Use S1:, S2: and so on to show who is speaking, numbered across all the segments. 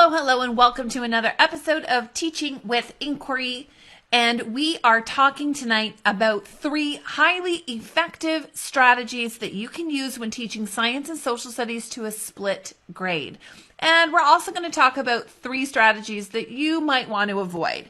S1: Hello, and welcome to another episode of Teaching with Inquiry. And we are talking tonight about 3 highly effective strategies that you can use when teaching science and social studies to a split grade. And we're also going to talk about 3 strategies that you might want to avoid.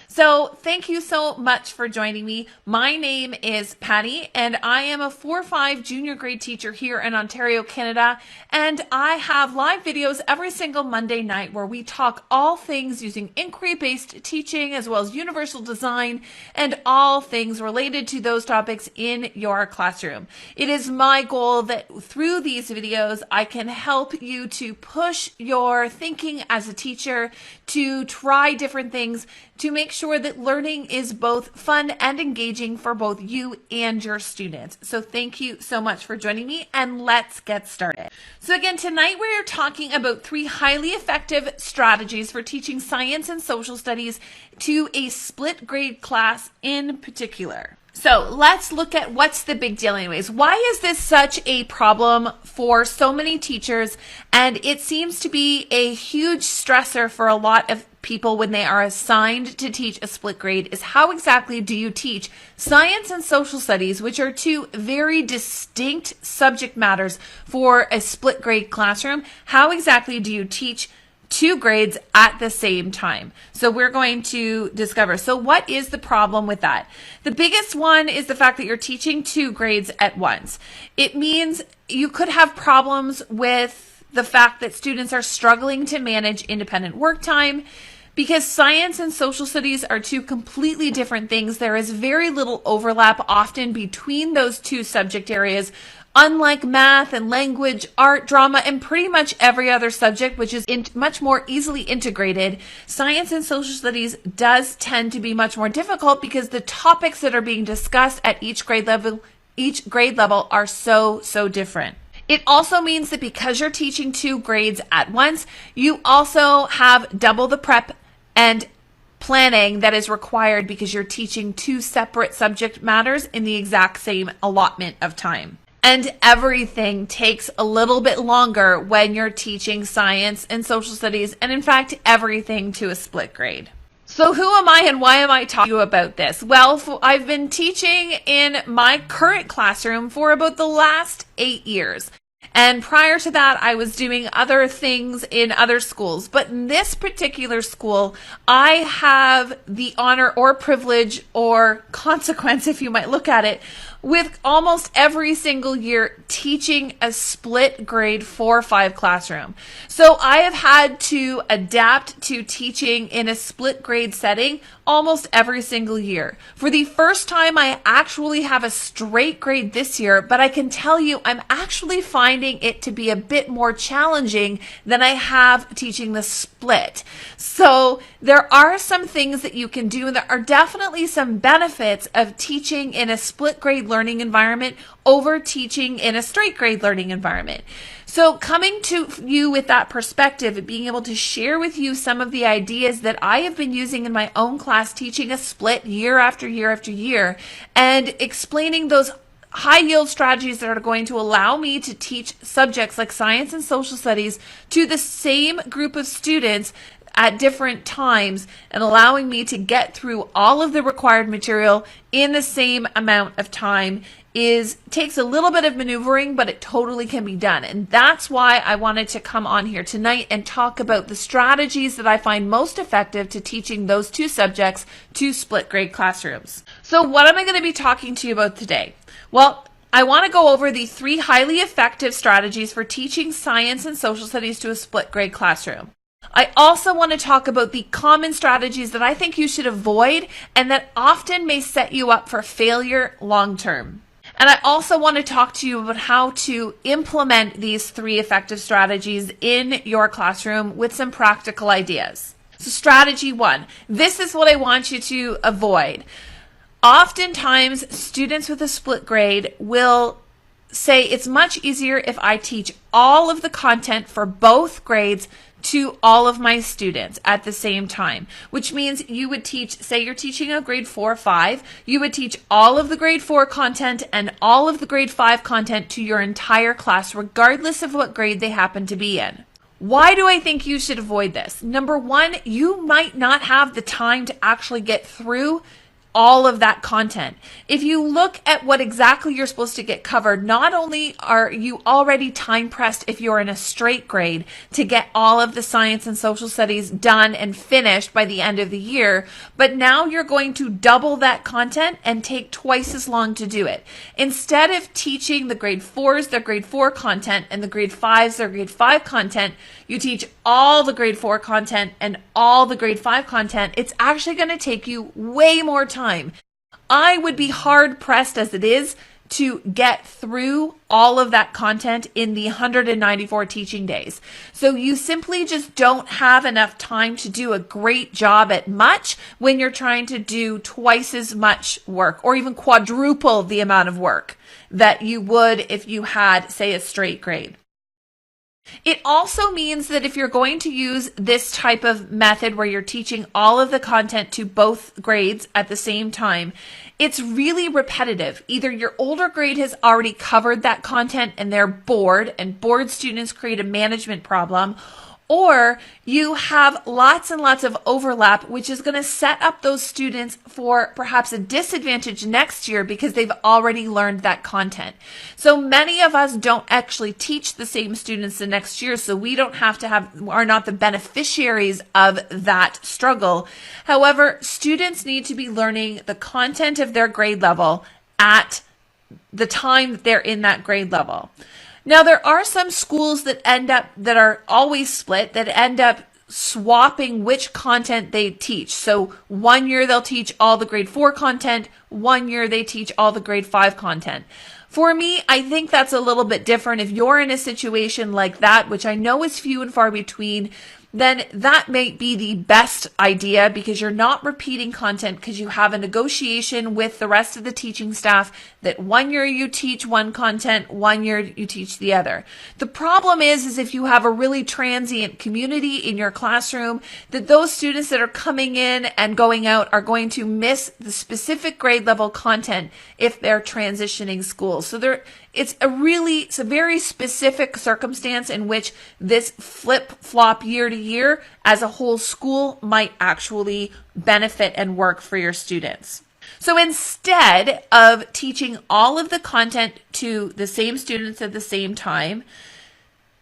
S1: So thank you so much for joining me. My name is Patty, and I am a 4-5 junior grade teacher here in Ontario, Canada. And I have live videos every single Monday night where we talk all things using inquiry-based teaching, as well as universal design, and all things related to those topics in your classroom. It is my goal that through these videos, I can help you to push your thinking as a teacher, to try different things, to make sure that learning is both fun and engaging for both you and your students. So thank you so much for joining me, and let's get started. So again, tonight we're talking about 3 highly effective strategies for teaching science and social studies to a split grade class in particular. So let's look at what's the big deal anyways. Why is this such a problem for so many teachers? And it seems to be a huge stressor for a lot of people when they are assigned to teach a split grade, is how exactly do you teach science and social studies, which are 2 very distinct subject matters for a split grade classroom. How exactly do you teach 2 grades at the same time? So we're going to discover. So what is the problem with that? The biggest one is the fact that you're teaching 2 grades at once. It means you could have problems with the fact that students are struggling to manage independent work time. Because science and social studies are 2 completely different things, there is very little overlap often between those 2 subject areas. Unlike math and language, art, drama, and pretty much every other subject, which is much more easily integrated, science and social studies does tend to be much more difficult because the topics that are being discussed at each grade level are so different. It also means that because you're teaching 2 grades at once, you also have double the prep and planning that is required because you're teaching 2 separate subject matters in the exact same allotment of time. And everything takes a little bit longer when you're teaching science and social studies, and in fact, everything to a split grade. So who am I and why am I talking to you about this? Well, I've been teaching in my current classroom for about the last 8 years. And prior to that, I was doing other things in other schools. But in this particular school, I have the honor or privilege or consequence, if you might look at it, with almost every single year teaching a split grade 4-5 classroom. So I have had to adapt to teaching in a split grade setting almost every single year. For the first time, I actually have a straight grade this year, but I can tell you I'm actually finding it to be a bit more challenging than I have teaching the split. So there are some things that you can do, and there are definitely some benefits of teaching in a split grade learning environment over teaching in a straight grade learning environment. So coming to you with that perspective and being able to share with you some of the ideas that I have been using in my own class, teaching a split year after year after year, and explaining those high yield strategies that are going to allow me to teach subjects like science and social studies to the same group of students at different times, and allowing me to get through all of the required material in the same amount of time takes a little bit of maneuvering, but it totally can be done. And that's why I wanted to come on here tonight and talk about the strategies that I find most effective to teaching those 2 subjects to split grade classrooms. So what am I going to be talking to you about today? Well, I want to go over the 3 highly effective strategies for teaching science and social studies to a split grade classroom. I also want to talk about the common strategies that I think you should avoid and that often may set you up for failure long term. And I also want to talk to you about how to implement these 3 effective strategies in your classroom with some practical ideas. So strategy 1, this is what I want you to avoid. Oftentimes, students with a split grade will say it's much easier if I teach all of the content for both grades to all of my students at the same time, which means you would teach, say you're teaching a grade 4 or 5, you would teach all of the grade 4 content and all of the grade 5 content to your entire class, regardless of what grade they happen to be in. Why do I think you should avoid this? Number one, you might not have the time to actually get through all of that content. If you look at what exactly you're supposed to get covered, not only are you already time pressed if you're in a straight grade to get all of the science and social studies done and finished by the end of the year, but now you're going to double that content and take twice as long to do it. Instead of teaching the grade 4s their grade 4 content and the grade 5s their grade 5 content, you teach all the grade 4 content and all the grade 5 content. It's actually going to take you way more time. I would be hard pressed as it is to get through all of that content in the 194 teaching days. So you simply just don't have enough time to do a great job at much when you're trying to do twice as much work or even quadruple the amount of work that you would if you had, say, a straight grade. It also means that if you're going to use this type of method where you're teaching all of the content to both grades at the same time, it's really repetitive. Either your older grade has already covered that content and they're bored, and bored students create a management problem, or you have lots and lots of overlap, which is going to set up those students for perhaps a disadvantage next year because they've already learned that content. So many of us don't actually teach the same students the next year, so we don't have to are not the beneficiaries of that struggle. However, students need to be learning the content of their grade level at the time that they're in that grade level. Now, there are some schools that are always split, that end up swapping which content they teach. So 1 year they'll teach all the grade 4 content, 1 year they teach all the grade 5 content. For me, I think that's a little bit different. If you're in a situation like that, which I know is few and far between, then that may be the best idea because you're not repeating content because you have a negotiation with the rest of the teaching staff that 1 year you teach one content, 1 year you teach the other. The problem is if you have a really transient community in your classroom, that those students that are coming in and going out are going to miss the specific grade level content if they're transitioning schools. So it's a very specific circumstance in which this flip-flop year to year as a whole school might actually benefit and work for your students. So instead of teaching all of the content to the same students at the same time,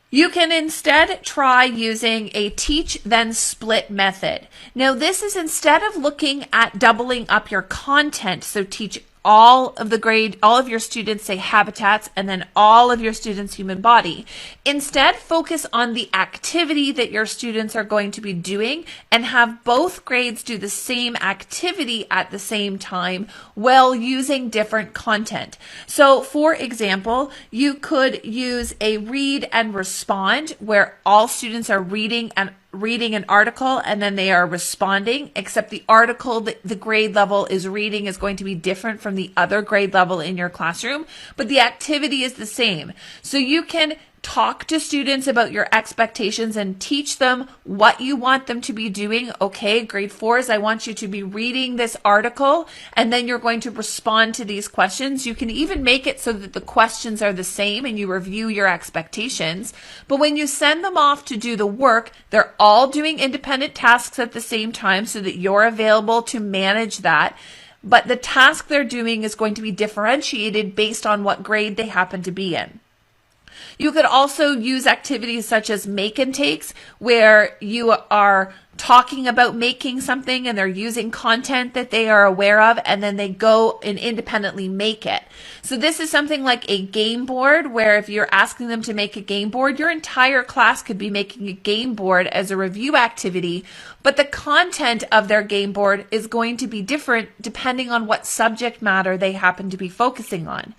S1: you can instead try using a teach then split method. Now this is instead of looking at doubling up your content, so teach all of your students, say habitats, and then all of your students human body. Instead, focus on the activity that your students are going to be doing and have both grades do the same activity at the same time while using different content. So for example, you could use a read and respond where all students are reading an article and then they are responding, except the article that the grade level is reading is going to be different from the other grade level in your classroom, but the activity is the same. So you can talk to students about your expectations and teach them what you want them to be doing. Okay, grade 4s, I want you to be reading this article and then you're going to respond to these questions. You can even make it so that the questions are the same and you review your expectations. But when you send them off to do the work, they're all doing independent tasks at the same time so that you're available to manage that. But the task they're doing is going to be differentiated based on what grade they happen to be in. You could also use activities such as make and takes, where you are talking about making something and they're using content that they are aware of, and then they go and independently make it. So this is something like a game board, where if you're asking them to make a game board, your entire class could be making a game board as a review activity, but the content of their game board is going to be different depending on what subject matter they happen to be focusing on.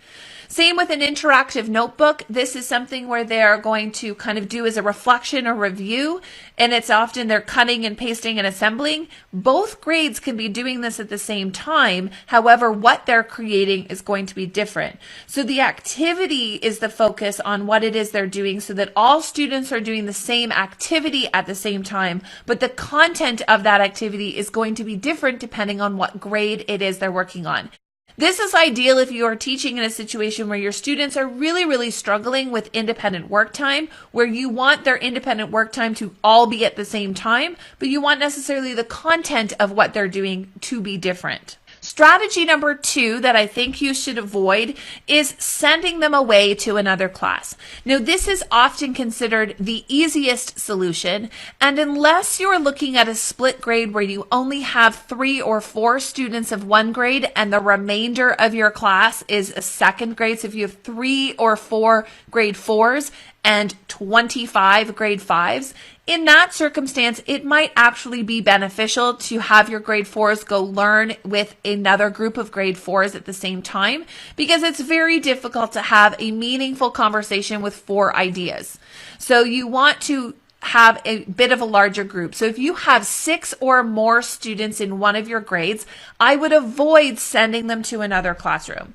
S1: Same with an interactive notebook. This is something where they're going to kind of do as a reflection or review, and it's often they're cutting and pasting and assembling. Both grades can be doing this at the same time. However, what they're creating is going to be different. So the activity is the focus on what it is they're doing so that all students are doing the same activity at the same time, but the content of that activity is going to be different depending on what grade it is they're working on. This is ideal if you are teaching in a situation where your students are really struggling with independent work time, where you want their independent work time to all be at the same time, but you want necessarily the content of what they're doing to be different. Strategy number 2 that I think you should avoid is sending them away to another class. Now, this is often considered the easiest solution, and unless you're looking at a split grade where you only have 3 or 4 students of one grade and the remainder of your class is a second grade, so if you have 3 or 4 grade 4s and 25 grade 5s, in that circumstance, it might actually be beneficial to have your grade 4s go learn with another group of grade 4s at the same time, because it's very difficult to have a meaningful conversation with 4 ideas. So you want to have a bit of a larger group. So if you have 6 or more students in one of your grades, I would avoid sending them to another classroom.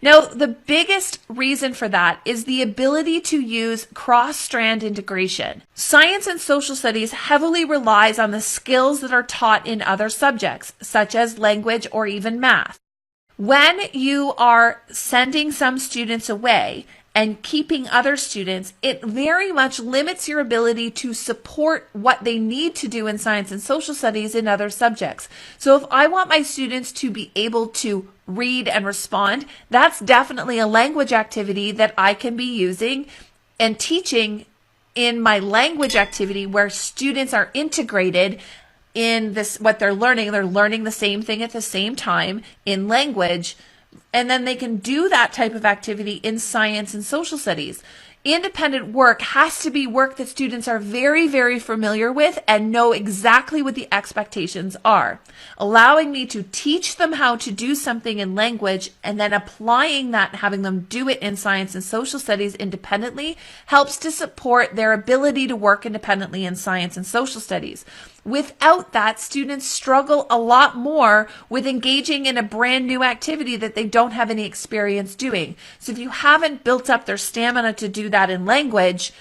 S1: Now, the biggest reason for that is the ability to use cross-strand integration. Science and social studies heavily relies on the skills that are taught in other subjects, such as language or even math. When you are sending some students away and keeping other students, it very much limits your ability to support what they need to do in science and social studies in other subjects. So if I want my students to be able to read and respond, that's definitely a language activity that I can be using and teaching in my language activity where students are integrated in this, what they're learning. They're learning the same thing at the same time in language. And then they can do that type of activity in science and social studies. Independent work has to be work that students are very familiar with and know exactly what the expectations are. Allowing me to teach them how to do something in language and then applying that, having them do it in science and social studies independently, helps to support their ability to work independently in science and social studies. Without that, students struggle a lot more with engaging in a brand new activity that they don't have any experience doing. So if you haven't built up their stamina to do that in language,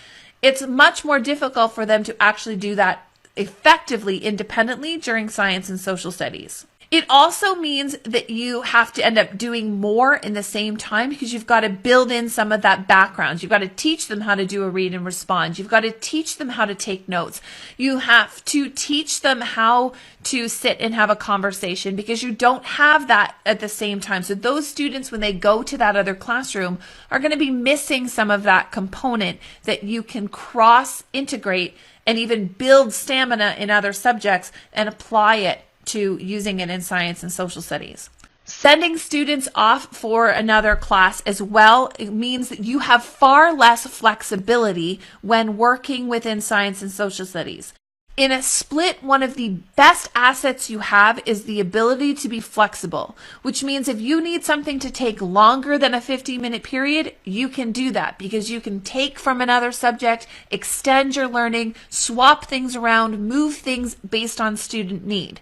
S1: it's much more difficult for them to actually do that effectively independently during science and social studies. It also means that you have to end up doing more in the same time because you've got to build in some of that background. You've got to teach them how to do a read and respond. You've got to teach them how to take notes. You have to teach them how to sit and have a conversation because you don't have that at the same time. So those students, when they go to that other classroom, are going to be missing some of that component that you can cross integrate and even build stamina in other subjects and apply it to using it in science and social studies. Sending students off for another class as well, it means that you have far less flexibility when working within science and social studies. In a split, one of the best assets you have is the ability to be flexible, which means if you need something to take longer than a 15-minute period, you can do that because you can take from another subject, extend your learning, swap things around, move things based on student need.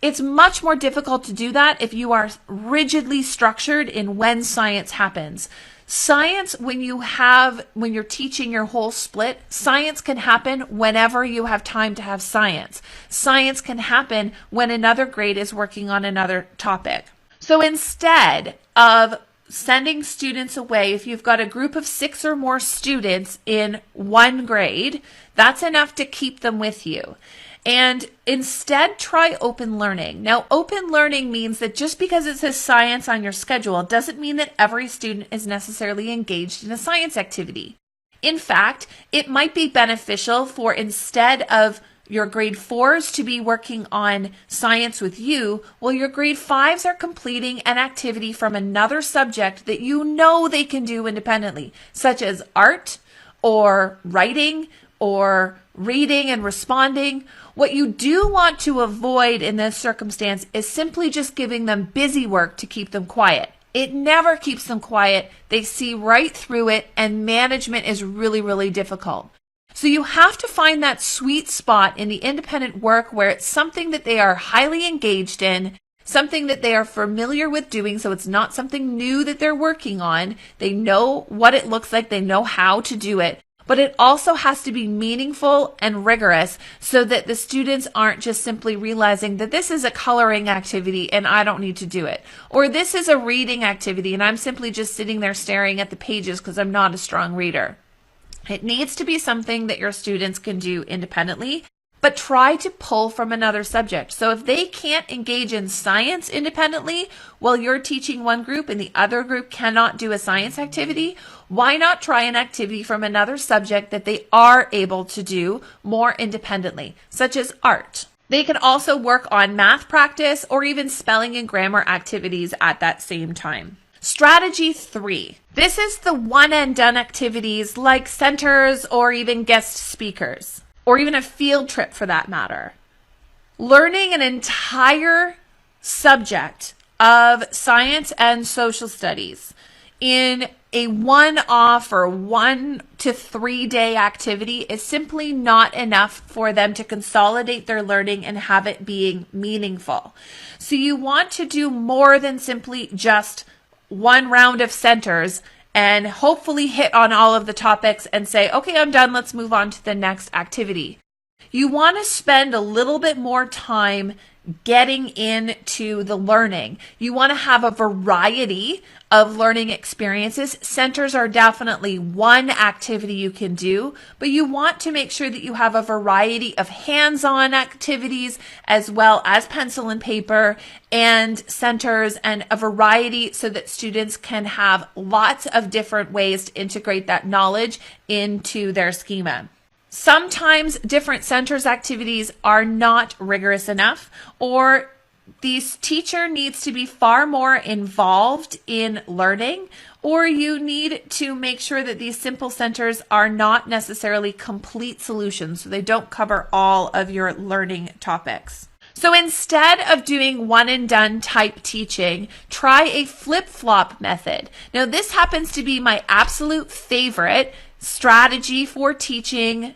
S1: It's much more difficult to do that if you are rigidly structured in when science happens. Science, when you're teaching your whole split, science can happen whenever you have time to have science. Science can happen when another grade is working on another topic. So instead of sending students away, if you've got a group of 6 or more students in one grade, that's enough to keep them with you. And instead, try open learning. Now, open learning means that just because it says science on your schedule doesn't mean that every student is necessarily engaged in a science activity. In fact, it might be beneficial for, instead of your grade 4s to be working on science with you, well, your grade 5s are completing an activity from another subject that you know they can do independently, such as art or writing or reading and responding. What you do want to avoid in this circumstance is simply just giving them busy work to keep them quiet. It never keeps them quiet. They see right through it, and management is really, really difficult. So you have to find that sweet spot in the independent work where it's something that they are highly engaged in, something that they are familiar with doing, so it's not something new that they're working on. They know what it looks like, they know how to do it, but it also has to be meaningful and rigorous so that the students aren't just simply realizing that this is a coloring activity and I don't need to do it, or this is a reading activity and I'm simply just sitting there staring at the pages because I'm not a strong reader. It needs to be something that your students can do independently, but try to pull from another subject. So if they can't engage in science independently while you're teaching one group and the other group cannot do a science activity, why not try an activity from another subject that they are able to do more independently, such as art? They can also work on math practice or even spelling and grammar activities at that same time. Strategy 3. This is the one and done activities like centers or even guest speakers, or even a field trip for that matter. Learning an entire subject of science and social studies in a one-off or 1 to 3 day activity is simply not enough for them to consolidate their learning and have it being meaningful. So you want to do more than simply just one round of centers and hopefully hit on all of the topics and say, okay, I'm done. Let's move on to the next activity. You want to spend a little bit more time getting into the learning. You want to have a variety of learning experiences. Centers are definitely one activity you can do, but you want to make sure that you have a variety of hands-on activities as well as pencil and paper and centers, and a variety so that students can have lots of different ways to integrate that knowledge into their schema. Sometimes different centers activities are not rigorous enough, or the teacher needs to be far more involved in learning, or you need to make sure that these simple centers are not necessarily complete solutions, so they don't cover all of your learning topics. So instead of doing one and done type teaching, try a flip-flop method. Now this happens to be my absolute favorite strategy for teaching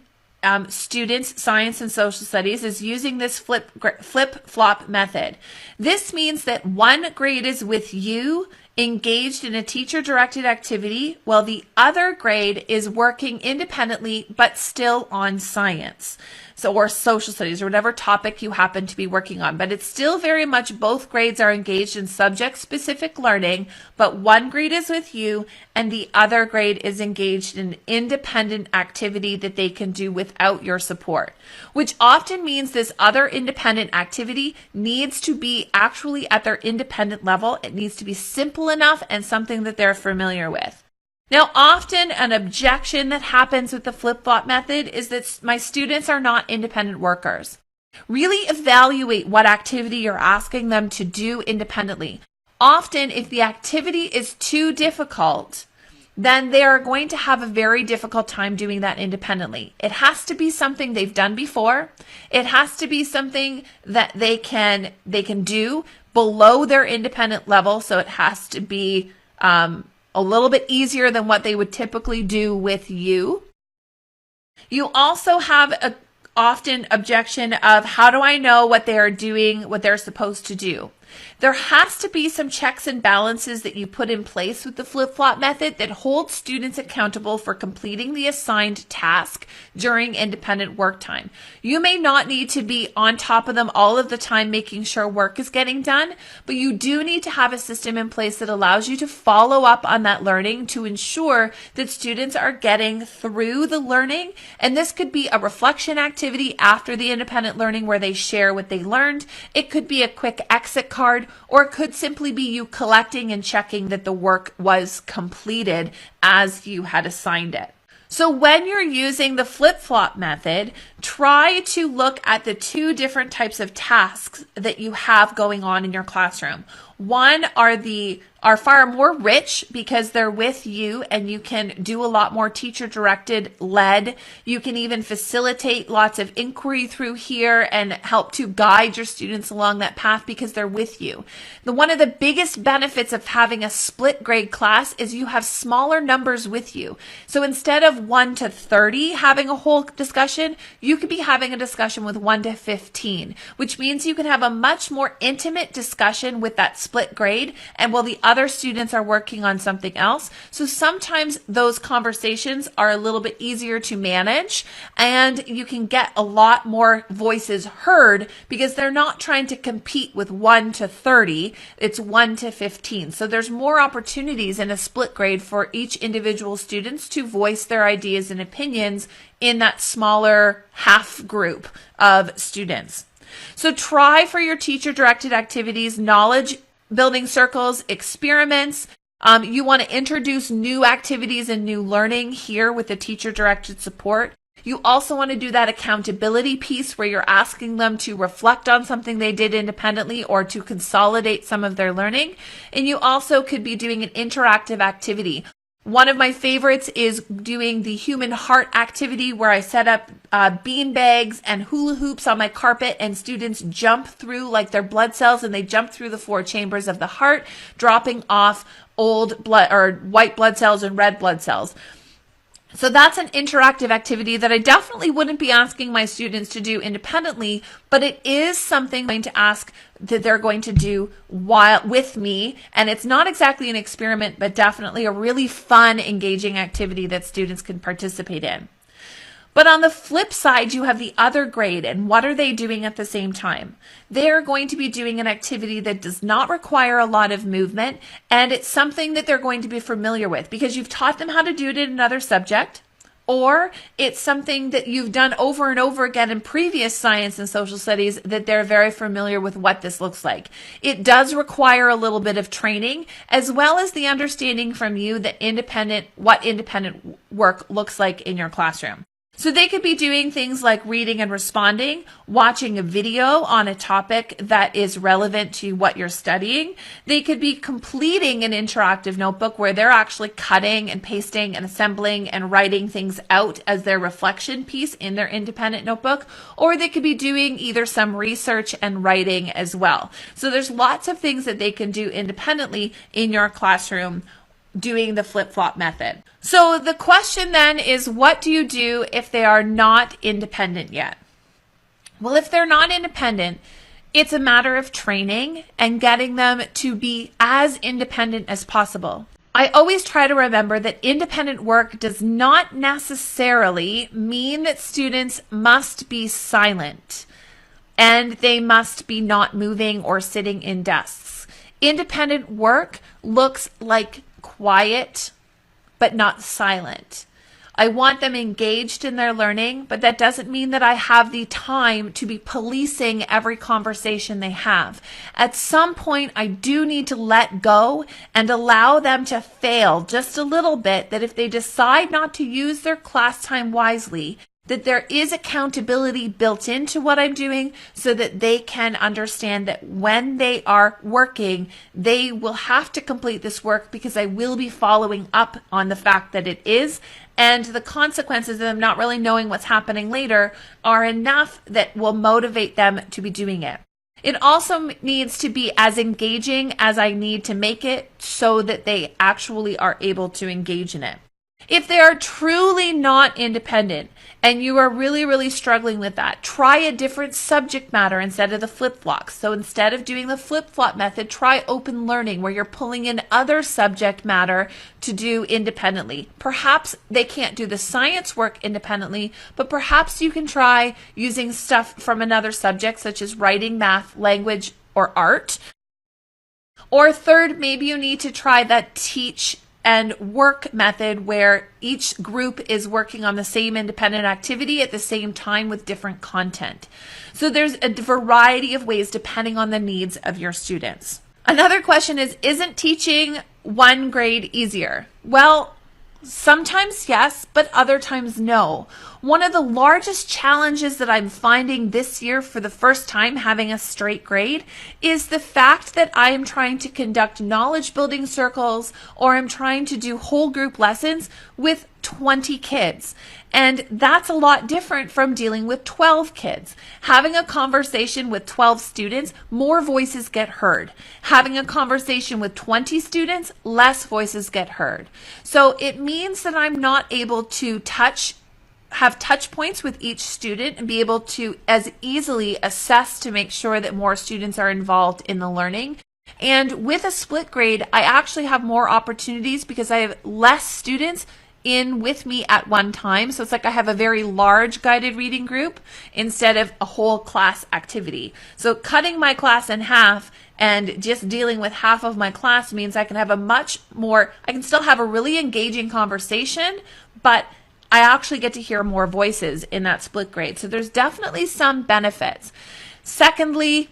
S1: students science and social studies, is using this flip-flop method. This means that one grade is with you, engaged in a teacher-directed activity, while the other grade is working independently but still on science. So, or social studies, or whatever topic you happen to be working on. But it's still very much both grades are engaged in subject-specific learning, but one grade is with you and the other grade is engaged in independent activity that they can do without your support, which often means this other independent activity needs to be actually at their independent level. It needs to be simple enough and something that they're familiar with. Now, often an objection that happens with the flip-flop method is that my students are not independent workers. Really evaluate what activity you're asking them to do independently. Often, if the activity is too difficult, then they are going to have a very difficult time doing that independently. It has to be something they've done before. It has to be something that they can do below their independent level, so it has to be a little bit easier than what they would typically do with you. You also have a often objection of, how do I know what they are doing, what they're supposed to do? There has to be some checks and balances that you put in place with the flip-flop method that hold students accountable for completing the assigned task during independent work time. You may not need to be on top of them all of the time making sure work is getting done, but you do need to have a system in place that allows you to follow up on that learning to ensure that students are getting through the learning. And this could be a reflection activity after the independent learning where they share what they learned. It could be a quick exit card, or it could simply be you collecting and checking that the work was completed as you had assigned it. So when you're using the flip-flop method, try to look at the two different types of tasks that you have going on in your classroom. One are far more rich because they're with you and you can do a lot more teacher directed led. You can even facilitate lots of inquiry through here and help to guide your students along that path because they're with you. One of the biggest benefits of having a split grade class is you have smaller numbers with you. So instead of 1 to 30 having a whole discussion, you could be having a discussion with 1 to 15, which means you can have a much more intimate discussion with that split grade and while the other students are working on something else. So sometimes those conversations are a little bit easier to manage and you can get a lot more voices heard because they're not trying to compete with 1 to 30, it's 1 to 15. So there's more opportunities in a split grade for each individual students to voice their ideas and opinions in that smaller half group of students. So try for your teacher-directed activities, knowledge building circles, experiments. You want to introduce new activities and new learning here with the teacher-directed support. You also want to do that accountability piece where you're asking them to reflect on something they did independently or to consolidate some of their learning. And you also could be doing an interactive activity. One of my favorites is doing the human heart activity where I set up bean bags and hula hoops on my carpet and students jump through like their blood cells and they jump through the 4 chambers of the heart, dropping off old blood or white blood cells and red blood cells. So that's an interactive activity that I definitely wouldn't be asking my students to do independently, but it is something I'm going to ask that they're going to do while with me. And it's not exactly an experiment, but definitely a really fun, engaging activity that students can participate in. But on the flip side, you have the other grade, and what are they doing at the same time? They're going to be doing an activity that does not require a lot of movement, and it's something that they're going to be familiar with because you've taught them how to do it in another subject, or it's something that you've done over and over again in previous science and social studies that they're very familiar with what this looks like. It does require a little bit of training, as well as the understanding from you that what independent work looks like in your classroom. So they could be doing things like reading and responding, watching a video on a topic that is relevant to what you're studying. They could be completing an interactive notebook where they're actually cutting and pasting and assembling and writing things out as their reflection piece in their independent notebook. Or they could be doing either some research and writing as well. So there's lots of things that they can do independently in your classroom doing the flip-flop method. So the question then is, what do you do if they are not independent yet? Well, if they're not independent, it's a matter of training and getting them to be as independent as possible. I always try to remember that independent work does not necessarily mean that students must be silent and they must be not moving or sitting in desks. Independent work looks like quiet, but not silent. I want them engaged in their learning, but that doesn't mean that I have the time to be policing every conversation they have. At some point, I do need to let go and allow them to fail just a little bit, that if they decide not to use their class time wisely, that there is accountability built into what I'm doing so that they can understand that when they are working, they will have to complete this work because I will be following up on the fact that it is. And the consequences of them not really knowing what's happening later are enough that will motivate them to be doing it. It also needs to be as engaging as I need to make it so that they actually are able to engage in it. If they are truly not independent and you are really, really struggling with that, try a different subject matter instead of the flip-flops. So instead of doing the flip-flop method, try open learning where you're pulling in other subject matter to do independently. Perhaps they can't do the science work independently, but perhaps you can try using stuff from another subject such as writing, math, language, or art. Or third, maybe you need to try that teach and work method where each group is working on the same independent activity at the same time with different content. So there's a variety of ways depending on the needs of your students. Another question is, isn't teaching one grade easier? Well, Sometimes yes, but other times no. One of the largest challenges that I'm finding this year for the first time having a straight grade is the fact that I am trying to conduct knowledge building circles or I'm trying to do whole group lessons with 20 kids. And that's a lot different from dealing with 12 kids. Having a conversation with 12 students, more voices get heard. Having a conversation with 20 students, less voices get heard. So it means that I'm not able to have touch points with each student and be able to as easily assess to make sure that more students are involved in the learning. And with a split grade, I actually have more opportunities because I have less students in with me at one time. So it's like I have a very large guided reading group instead of a whole class activity. So cutting my class in half and just dealing with half of my class means I can have I can still have a really engaging conversation, but I actually get to hear more voices in that split grade. So there's definitely some benefits. Secondly,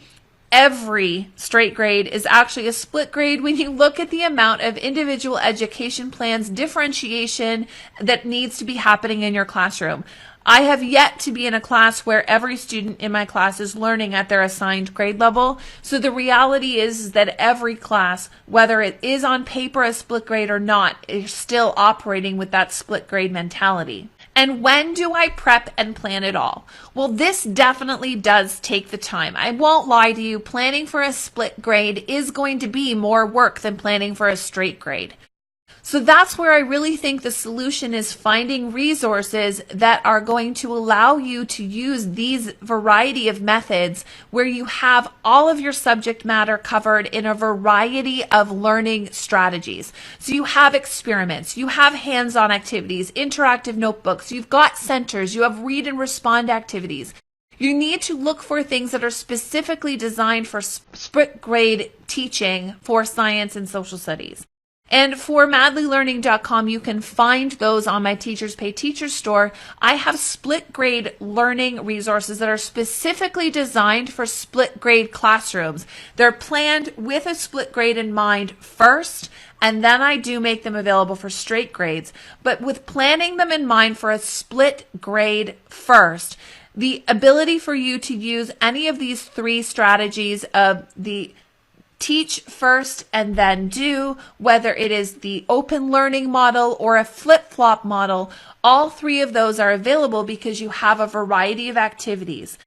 S1: every straight grade is actually a split grade when you look at the amount of individual education plans differentiation that needs to be happening in your classroom. I have yet to be in a class where every student in my class is learning at their assigned grade level. So the reality is that every class, whether it is on paper a split grade or not, is still operating with that split grade mentality. And when do I prep and plan it all? Well, this definitely does take the time. I won't lie to you, planning for a split grade is going to be more work than planning for a straight grade. So that's where I really think the solution is finding resources that are going to allow you to use these variety of methods where you have all of your subject matter covered in a variety of learning strategies. So you have experiments, you have hands-on activities, interactive notebooks, you've got centers, you have read and respond activities. You need to look for things that are specifically designed for split grade teaching for science and social studies. And for madlylearning.com, you can find those on my Teachers Pay Teachers store. I have split grade learning resources that are specifically designed for split grade classrooms. They're planned with a split grade in mind first, and then I do make them available for straight grades. But with planning them in mind for a split grade first, the ability for you to use any of these three strategies of the teach first and then do, whether it is the open learning model or a flip-flop model, all three of those are available because you have a variety of activities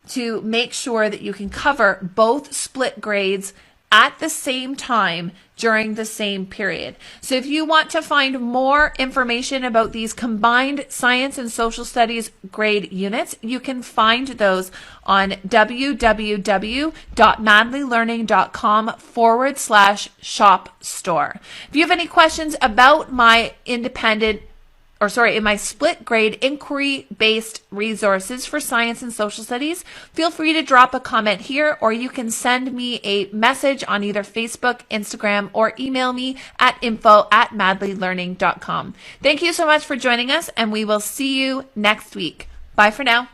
S1: to make sure that you can cover both split grades at the same time during the same period. So if you want to find more information about these combined science and social studies grade units, you can find those on www.madlylearning.com/shop store. If you have any questions about my in my split grade inquiry-based resources for science and social studies, feel free to drop a comment here, or you can send me a message on either Facebook, Instagram, or email me at info@madlylearning.com. Thank you so much for joining us, and we will see you next week. Bye for now.